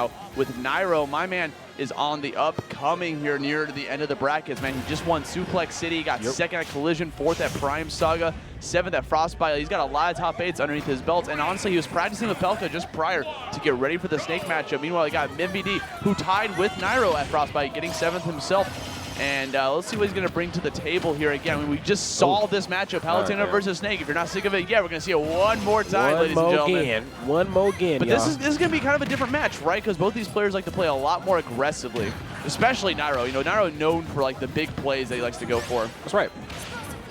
now with Nairo. My man is on the upcoming here near to the end of the brackets, man. He just won Suplex City, got second at Collision, fourth at Prime Saga, seventh at Frostbite. He's got a lot of top 8s underneath his belt, and honestly, he was practicing with Pelka just prior to get ready for the Snake matchup. Meanwhile, he got MVD, who tied with Nairo at Frostbite, getting 7th himself. And let's see what he's going to bring to the table here again. I mean, we just saw this matchup, Palutena versus Snake. If you're not sick of it, yeah, we're going to see it one more time, ladies and gentlemen. One more again, But this is going to be kind of a different match, right? Because both these players like to play a lot more aggressively, especially Nairo. You know, Nairo known for like the big plays that he likes to go for. That's right.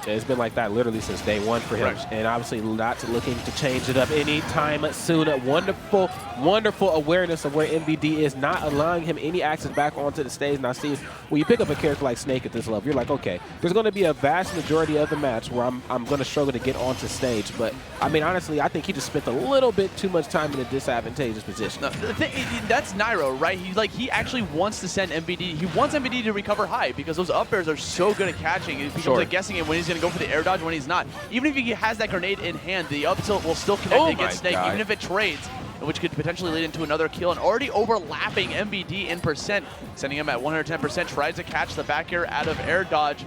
Yeah, it's been like that literally since day one for him. Right. And obviously not looking to change it up anytime soon. A wonderful, wonderful awareness of where MVD is, not allowing him any access back onto the stage. Now, see, when you pick up a character like Snake at this level, you're like, okay, there's going to be a vast majority of the match where I'm going to struggle to get onto stage. But, I mean, honestly, I think he just spent a little bit too much time in a disadvantageous position. No, that's Nairo, right? He actually wants to send MVD. He wants MVD to recover high because those up airs are so good at catching. He becomes like guessing it when he's going to go for the air dodge, when he's not. Even if he has that grenade in hand, the up tilt will still connect against Snake, even if it trades, which could potentially lead into another kill. And already overlapping MVD in percent, sending him at 110%, tries to catch the back air out of air dodge,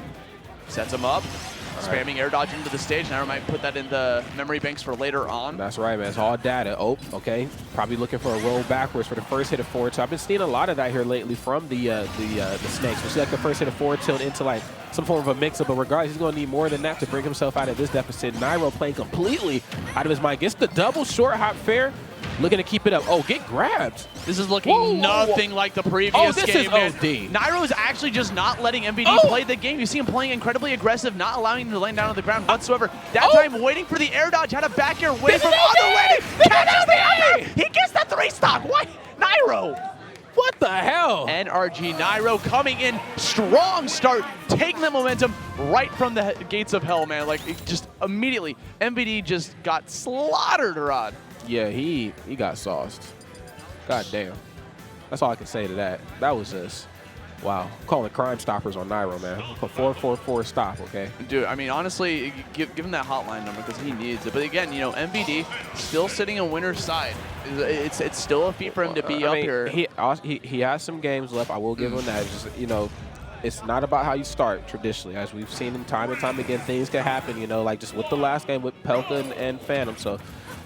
sets him up. Spamming air dodge into the stage. Nairo might put that in the memory banks for later on. That's right, man. It's all data. Oh, okay. Probably looking for a roll backwards for the first hit of forward. So I've been seeing a lot of that here lately from the Snakes. We see like the first hit of forward tilt into like some form of a mix-up, but regardless, he's going to need more than that to bring himself out of this deficit. Nairo playing completely out of his mind. Gets the double short hop fair. Looking to keep it up. Oh, get grabbed. This is looking nothing like the previous game. Oh, this is OD. Nairo is actually just not letting MVD play the game. You see him playing incredibly aggressive, not allowing him to land down on the ground whatsoever. That time, waiting for the air dodge, had a back air wait from other way. Catches the up. He gets the 3-stock. What? Nairo. What the hell? NRG Nairo coming in, strong start, taking the momentum right from the gates of hell, man. Like, just immediately, MVD just got slaughtered, Rod. Yeah, he got sauced. God damn. That's all I can say to that. That was just, wow. I'm calling Crime Stoppers on Nairo, man. A 444 stop, okay? Dude, I mean, honestly, give him that hotline number because he needs it. But again, you know, MVD still sitting on winner's side. It's still a feat for him to be up here. He has some games left. I will give him that. Just, you know, it's not about how you start traditionally. As we've seen in time and time again, things can happen, you know, like just with the last game with Pelka and Phantom. So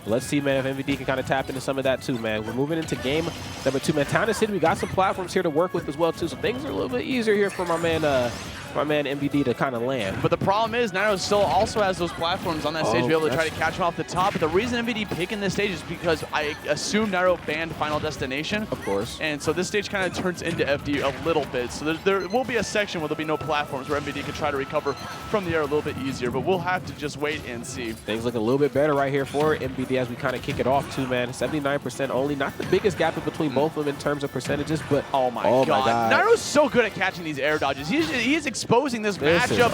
let's see, man, if MVD can kind of tap into some of that too, man. We're moving into game number 2, man. Town and City, we got some platforms here to work with as well too, so things are a little bit easier here for my man MVD to kind of land. But the problem is Nairo still also has those platforms on that stage to be able to try to catch him off the top. But the reason MVD picking this stage is because I assume Nairo banned Final Destination. Of course. And so this stage kind of turns into FD a little bit. So there will be a section where there'll be no platforms where MVD can try to recover from the air a little bit easier. But we'll have to just wait and see. Things look a little bit better right here for MVD as we kind of kick it off too, man. 79% only. Not the biggest gap in between both of them in terms of percentages, but oh my god. Nairo's so good at catching these air dodges. He is exposing this matchup.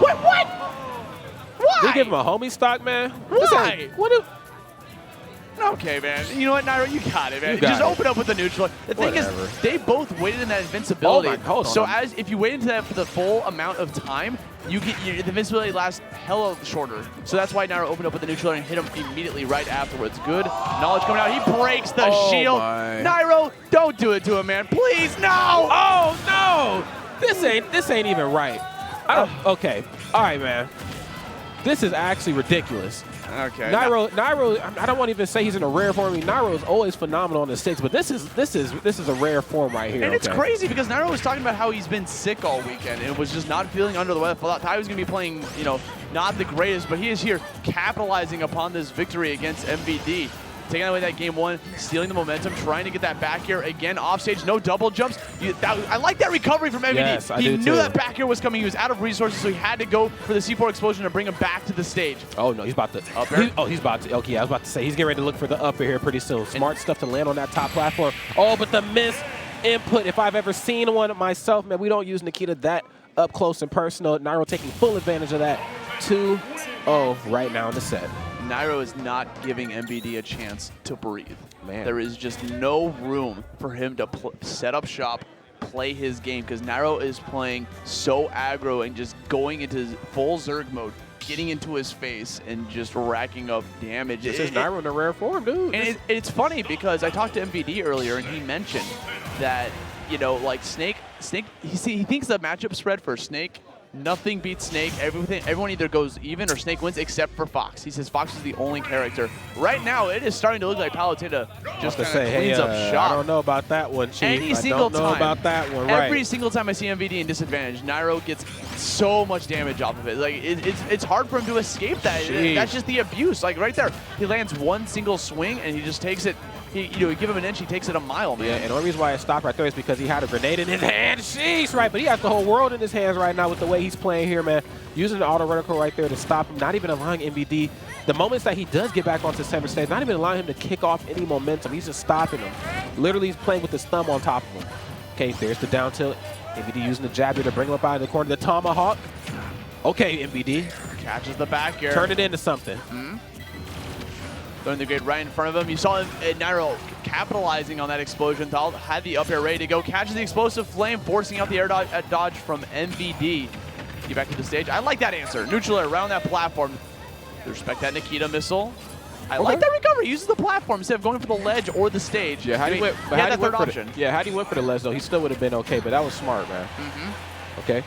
What? Why? They give him a homie stock, man. Why? Okay, man. You know what, Nairo? You got it, man. Just open up with the neutral. The thing is, they both waited in that invincibility. So if you wait into that for the full amount of time, the invincibility lasts hella shorter. So that's why Nairo opened up with the neutral and hit him immediately right afterwards. Good knowledge coming out. He breaks the shield. Nairo, don't do it to him, man. Please, no! Oh, no! This ain't even right. Okay. All right, man. This is actually ridiculous. Okay. Nairo, I don't want to even say he's in a rare form. I mean, Nairo is always phenomenal on the sticks, but this is a rare form right here. And it's crazy because Nairo was talking about how he's been sick all weekend and was just not feeling under the weather. Thought he was going to be playing, you know, not the greatest, but he is here capitalizing upon this victory against MVD. Taking away that game 1, stealing the momentum, trying to get that back air again offstage, no double jumps. I like that recovery from MVD. Yes, he knew that back air was coming. He was out of resources, so he had to go for the C4 explosion to bring him back to the stage. Oh no, he's about to. He's about to. Okay, I was about to say he's getting ready to look for the up air here pretty soon. Smart stuff to land on that top platform. Oh, but the miss input. If I've ever seen one myself, man, we don't use Nikita that up close and personal. Nairo taking full advantage of that. 2-0 right now in the set. Nairo is not giving MVD a chance to breathe. Man, there is just no room for him to set up shop, play his game, because Nairo is playing so aggro and just going into full Zerg mode, getting into his face and just racking up damage. This is Nairo in a rare form, dude. And it's funny because I talked to MVD earlier, and he mentioned that, you know, like Snake, he thinks the matchup spread for Snake, nothing beats Snake. Everyone either goes even or Snake wins except for Fox. He says Fox is the only character. Right now, it is starting to look like Palutena just kind of cleans up shop. I don't know about that one, Chief. I don't know about that one, right. Every single time I see MVD in disadvantage, Nairo gets so much damage off of it. Like, it's hard for him to escape that. That's just the abuse. Like, right there, he lands one single swing, and he just takes it. You give him an inch, he takes it a mile, man. Yeah, and the only reason why I stopped right there is because he had a grenade in his hand. Sheesh, right? But he has the whole world in his hands right now with the way he's playing here, man. Using the auto reticle right there to stop him, not even allowing MVD. The moments that he does get back onto center stage, not even allowing him to kick off any momentum. He's just stopping him. Literally, he's playing with his thumb on top of him. Okay, there's the down tilt. MVD using the jab here to bring him up out of the corner. The tomahawk. Okay, MVD. Catches the back air. Turn it into something. Throwing the grade right in front of him. You saw Nairo capitalizing on that explosion. Had the up air ready to go. Catches the explosive flame, forcing out the air dodge from MVD. Get back to the stage. I like that answer. Neutral air around that platform. Respect that Nikita missile. I like that recovery. He uses the platform instead of going for the ledge or the stage. Yeah, had he went for the ledge, though, he still would have been okay, but that was smart, man. Okay.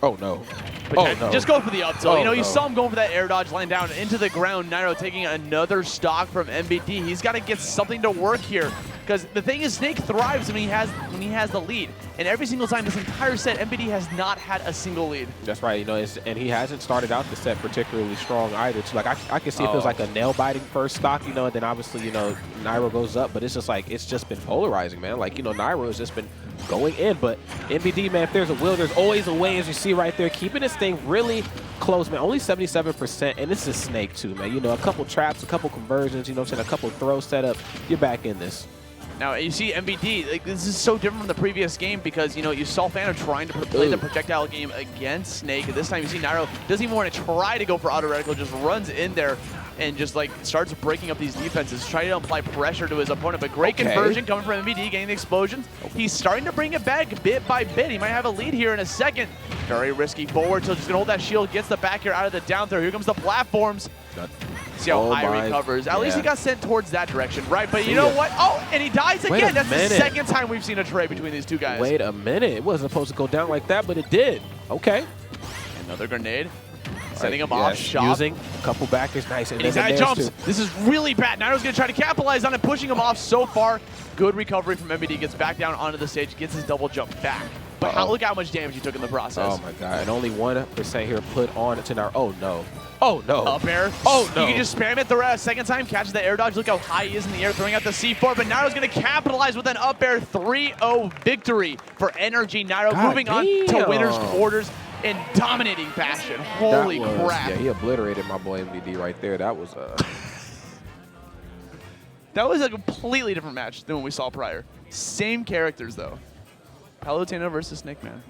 Oh, no. But just go for the up tilt. You saw him going for that air dodge, laying down into the ground. Nairo taking another stock from MVD. He's got to get something to work here, because the thing is, Snake thrives when he has the lead. And every single time this entire set, MVD has not had a single lead. That's right. And he hasn't started out the set particularly strong either. So, like, I can see if it was like a nail-biting first stock, and then obviously, Nairo goes up. But it's just like, it's just been polarizing, man. Like, Nairo has just been going in. But MVD, man, if there's a will, there's always a way, as you see right there. Keeping this thing really close, man. Only 77%. And this is Snake, too, man. A couple traps, a couple conversions, a couple throws set up. You're back in this. Now, you see MVD, like, this is so different from the previous game because, you saw Phantom trying to play the projectile game against Snake. And this time you see Nairo doesn't even want to try to go for auto reticle, just runs in there and just, like, starts breaking up these defenses, trying to apply pressure to his opponent. But great conversion coming from MVD, getting the explosions. He's starting to bring it back bit by bit. He might have a lead here in a second. Very risky forward tilt, just going to hold that shield, gets the back air out of the down throw. Here comes the platforms. See how high recovers. At least he got sent towards that direction, right? But you know what? Oh, and he dies again. That's the second time we've seen a trade between these two guys. Wait a minute. It wasn't supposed to go down like that, but it did. Okay. Another grenade. Sending him off shop. Using a couple backers. Nice. And he's got jumps. This is really bad. Nairo's going to try to capitalize on it, pushing him off so far. Good recovery from MVD. Gets back down onto the stage, gets his double jump back. But look how much damage he took in the process. Oh, my God. And only 1% here put on to Nairo. Oh, no. Oh, no. Up air. Oh, no. You can just spam it the second time. Catches the air dodge. Look how high he is in the air, throwing out the C4. But Nairo's going to capitalize with an up air 3-0 victory for NRG. Nairo moving on to winner's quarters in dominating fashion. Holy crap. Yeah, he obliterated my boy MVD right there. That was that was a completely different match than what we saw prior. Same characters, though. Palutena versus Snake, man.